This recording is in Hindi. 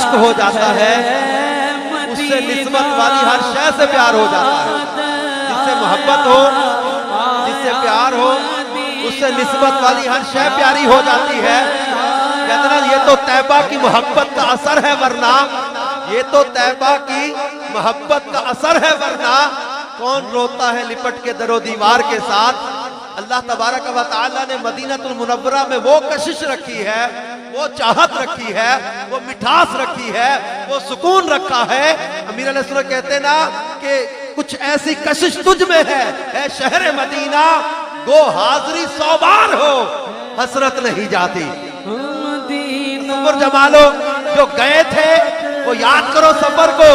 इश्क हो जाता है, उससे निस्बत वाली हर शय से प्यार हो जाता है। जिससे मोहब्बत हो, जिससे प्यार हो, उससे निस्बत वाली हर शय प्यारी हो जाती है। कहते ना, ये तो तैबा की मोहब्बत का असर है, वरना ये तो तैबा की मोहब्बत का असर है, वरना कौन रोता है लिपट के दरो दीवार के साथ। अल्लाह तबारक व तआला ने मदीनतुल मुनव्वरा में वो कशिश रखी है, वो चाहत रखी है, वो मिठास रखी है, वो सुकून रखा है। अमीर अलैहि सल्लम कहते ना कि कुछ ऐसी कशिश तुझ में है शहर मदीना, गो हाजरी 100 बार हो हसरत नहीं जाती। सफर जमालो जो गए थे वो याद करो सफर को,